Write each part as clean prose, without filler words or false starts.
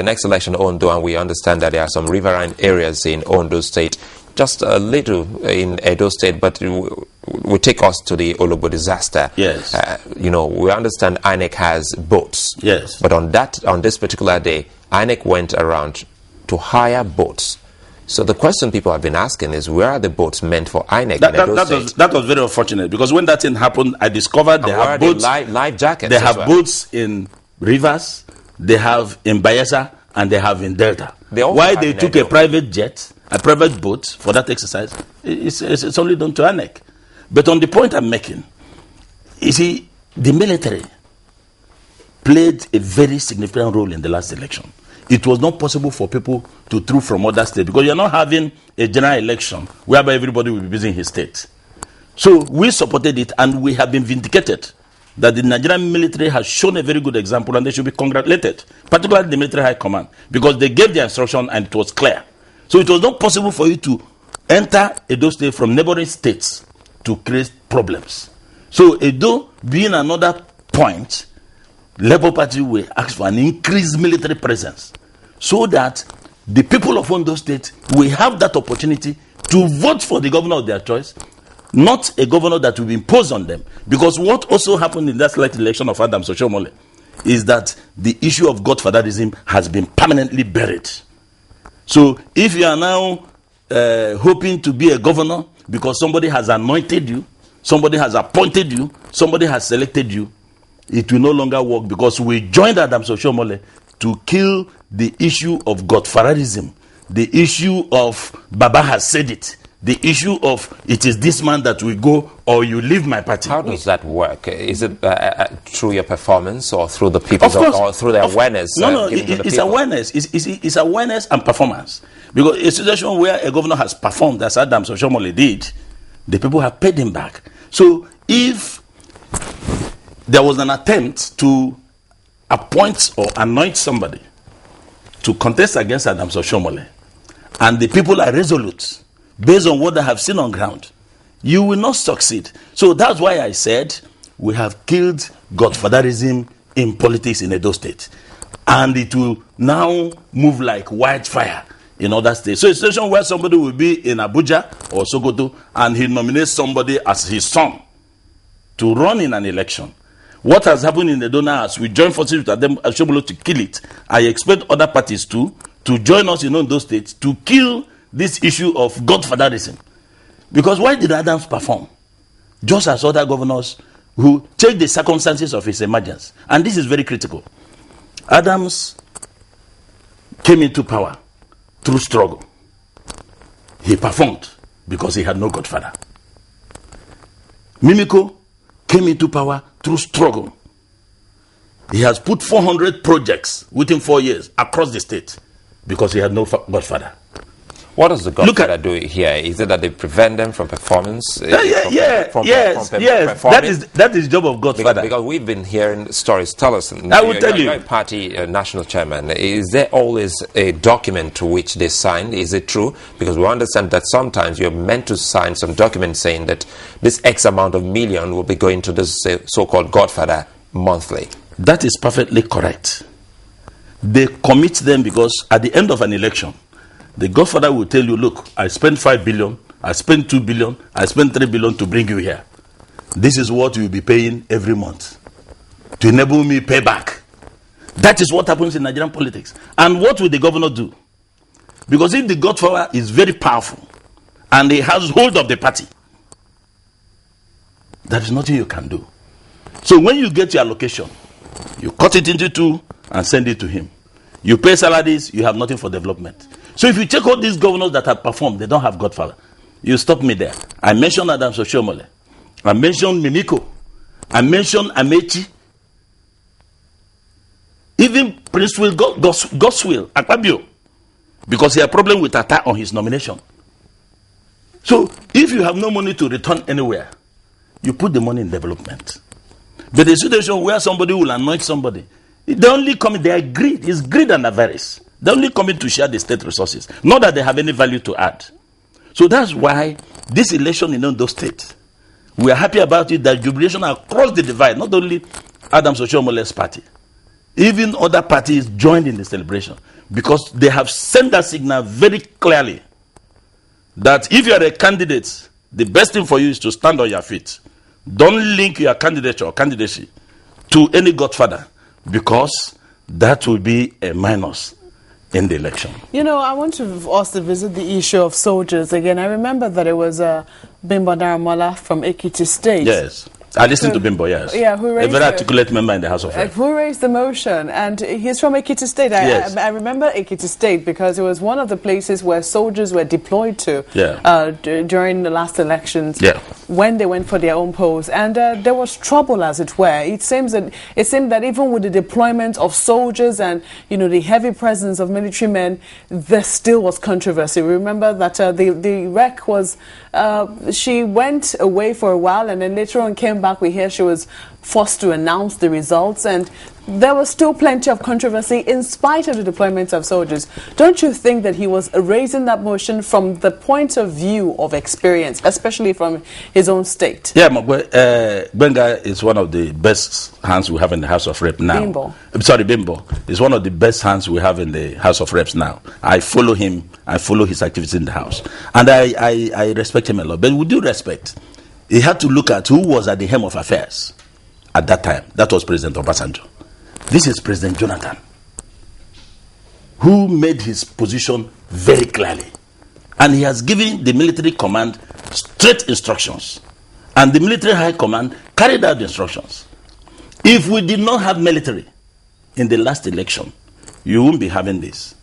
the next election, Ondo, and we understand that there are some riverine areas in Ondo State, just a little in Edo State, but will take us to the Ologbo disaster. Yes. We understand INEC has boats. Yes. But on this particular day, INEC went around to hire boats. So the question people have been asking is, where are the boats meant for INEC in Edo State? That was very unfortunate, because when that thing happened, I discovered they have boats. Life jackets. They have boats in rivers, they have in Bayelsa, and they have in Delta. Why they took a private jet, a private boat for that exercise, it's only done to INEC. But on the point I'm making, you see, the military played a very significant role in the last election. It was not possible for people to through from other states, because you're not having a general election whereby everybody will be busy in his state. So we supported it, and we have been vindicated that the Nigerian military has shown a very good example, and they should be congratulated, particularly the military high command, because they gave the instruction and it was clear. So it was not possible for you to enter Edo State from neighboring states to create problems. So Edo being another point, Labour Party will ask for an increased military presence, so that the people of Ondo State will have that opportunity to vote for the governor of their choice, not a governor that will be imposed on them. Because what also happened in that select election of Adams Oshiomhole is that the issue of godfatherism has been permanently buried. So if you are now hoping to be a governor because somebody has anointed you, somebody has appointed you, somebody has selected you, it will no longer work, because we joined Adams Oshiomhole to kill the issue of godfatherism, the issue of Baba has said it, the issue of it is this man that will go or you leave my party. How does that work? Is it through your performance or through the people, or through the awareness? No, it's awareness. It's awareness and performance. Because a situation where a governor has performed, as Adams Oshiomhole did, the people have paid him back. So if there was an attempt to appoint or anoint somebody to contest against Adams Oshiomhole, and the people are resolute based on what they have seen on ground, you will not succeed. So that's why I said we have killed godfatherism in politics in Edo State, and it will now move like wildfire in other states. So a situation where somebody will be in Abuja or Sokoto and he nominates somebody as his son to run in an election. What has happened in Edo now, as we join forces with Adams Oshiomhole to kill it, I expect other parties to join us in those states to kill this issue of godfatherism. Because why did Adams perform? Just as other governors who take the circumstances of his emergence. And this is very critical. Adams came into power through struggle. He performed because he had no godfather. Mimiko came into power through struggle. He has put 400 projects within 4 years across the state because he had no godfather. What does the godfather do here? Is it that they prevent them from performance? Yes. That is the job of godfather. Because we've been hearing stories. Tell us. I will tell you. You're a party national chairman. Is there always a document to which they sign? Is it true? Because we understand that sometimes you're meant to sign some document saying that this X amount of million will be going to this so-called godfather monthly. That is perfectly correct. They commit them because at the end of an election, the godfather will tell you, look, I spent 5 billion, I spent 2 billion, I spent 3 billion to bring you here. This is what you will be paying every month to enable me pay back. That is what happens in Nigerian politics. And what will the governor do? Because if the godfather is very powerful and he has hold of the party, there is nothing you can do. So when you get your allocation, you cut it into 2 and send it to him. You pay salaries, you have nothing for development. So if you check all these governors that have performed, they don't have godfather. You stop me there. I mentioned Adams Oshiomhole. I mentioned Mimiko. I mentioned Amechi. Even Prince Will Goswill Akpabio, because he had a problem with Atta on his nomination. So if you have no money to return anywhere, you put the money in development. But the situation where somebody will anoint somebody, they only come, they are greed. It's greed and avarice. They only come in to share the state resources, not that they have any value to add. So that's why this election in Ondo State, we are happy about it, that jubilation across the divide, not only Adams Oshiomhole's party. even other parties joined in the celebration, because they have sent that signal very clearly that if you are a candidate, the best thing for you is to stand on your feet. Don't link your candidature or candidacy to any godfather, because that will be a minus in the election. You know, I want to also visit the issue of soldiers again. I remember that it was Bimbo Daramola from Ekiti State. Yes. I listened to Bimbo, yes. Yeah, who raised a very articulate member in the House of Reps. Who raised the motion, and he's from Ekiti State. Yes. I remember Ekiti State because it was one of the places where soldiers were deployed to during the last elections when they went for their own polls, and there was trouble, as it were. It seemed that even with the deployment of soldiers and the heavy presence of military men, there still was controversy. Remember that the wreck was she went away for a while, and then later on came back. We hear she was forced to announce the results, and there was still plenty of controversy in spite of the deployment of soldiers. Don't you think that he was raising that motion from the point of view of experience, especially from his own state? Yeah, Benga is one of the best hands we have in the House of Reps now. Bimbo. I'm sorry, Bimbo is one of the best hands we have in the House of Reps now. I follow him. I follow his activities in the House, and I respect him a lot. But with due respect, he had to look at who was at the helm of affairs at that time. That was President Obasanjo. This is President Jonathan, who made his position very clearly. And he has given the military command straight instructions. And the military high command carried out the instructions. If we did not have military in the last election, you won't be having this.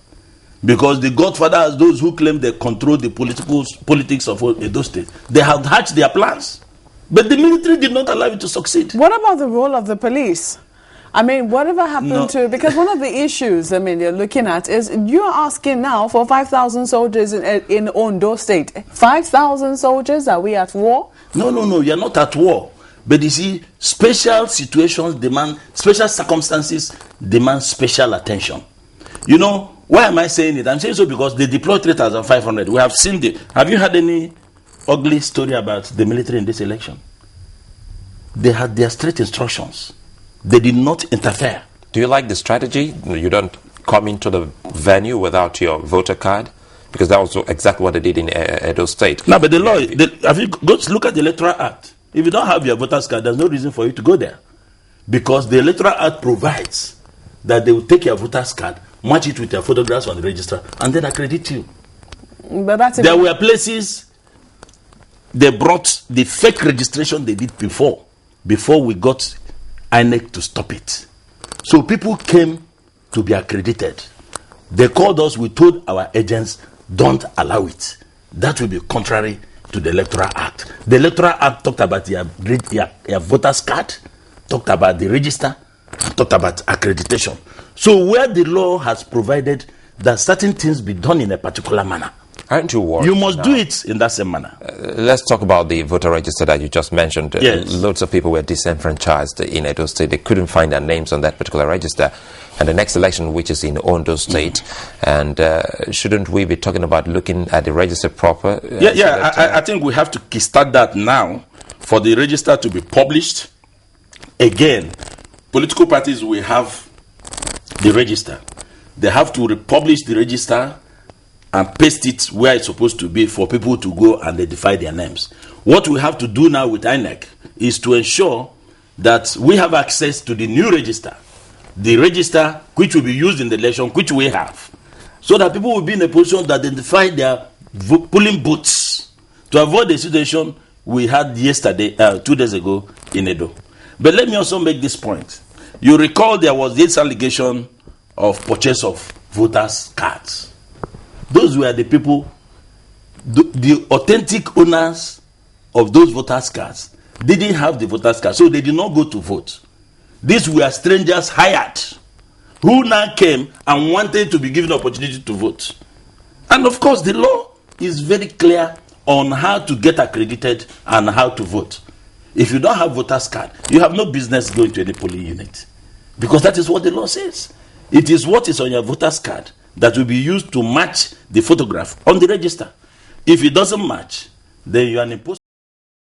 Because the godfathers, those who claim they control the politics of Edo State, they have hatched their plans. But the military did not allow it to succeed. What about the role of the police? I mean, whatever happened to... Because one of the issues, you're looking at is you're asking now for 5,000 soldiers in Ondo State. 5,000 soldiers? Are we at war? No, you're not at war. But you see, special situations demand, special circumstances demand special attention. Why am I saying it? I'm saying so because they deployed 3,500. We have seen it. Have you had any ugly story about the military in this election? They had their straight instructions. They did not interfere. Do you like the strategy? You don't come into the venue without your voter card? Because that was exactly what they did in Edo State. No, but the law, have you go look at the Electoral Act. If you don't have your voter's card, there's no reason for you to go there. Because the Electoral Act provides that they will take your voter's card, match it with your photographs on the register, and then accredit you. But there were places they brought the fake registration they did before we got INEC to stop it. So people came to be accredited. They called us, we told our agents, don't allow it. That will be contrary to the Electoral Act. The Electoral Act talked about your voter's card, talked about the register, and talked about accreditation. So where the law has provided that certain things be done in a particular manner, aren't you worried? You must do it in that same manner. Let's talk about the voter register that you just mentioned. Yes. Loads of people were disenfranchised in Edo State. They couldn't find their names on that particular register. And the next election, which is in Ondo State, and shouldn't we be talking about looking at the register proper? I think we have to kickstart that now for the register to be published. Again, political parties will have the register. They have to republish the register and paste it where it's supposed to be for people to go and identify their names. What we have to do now with INEC is to ensure that we have access to the new register, the register which will be used in the election, which we have, so that people will be in a position to identify their polling booths, to avoid the situation we had yesterday, 2 days ago in Edo. But let me also make this point. You recall there was this allegation of purchase of voters' cards. Those were the people, the authentic owners of those voters' cards didn't have the voters' card, so they did not go to vote. These were strangers hired who now came and wanted to be given the opportunity to vote. And of course, the law is very clear on how to get accredited and how to vote. If you don't have voters' card, you have no business going to any polling unit, because that is what the law says. It is what is on your voters' card that will be used to match the photograph on the register. If it doesn't match, then you are an imposter.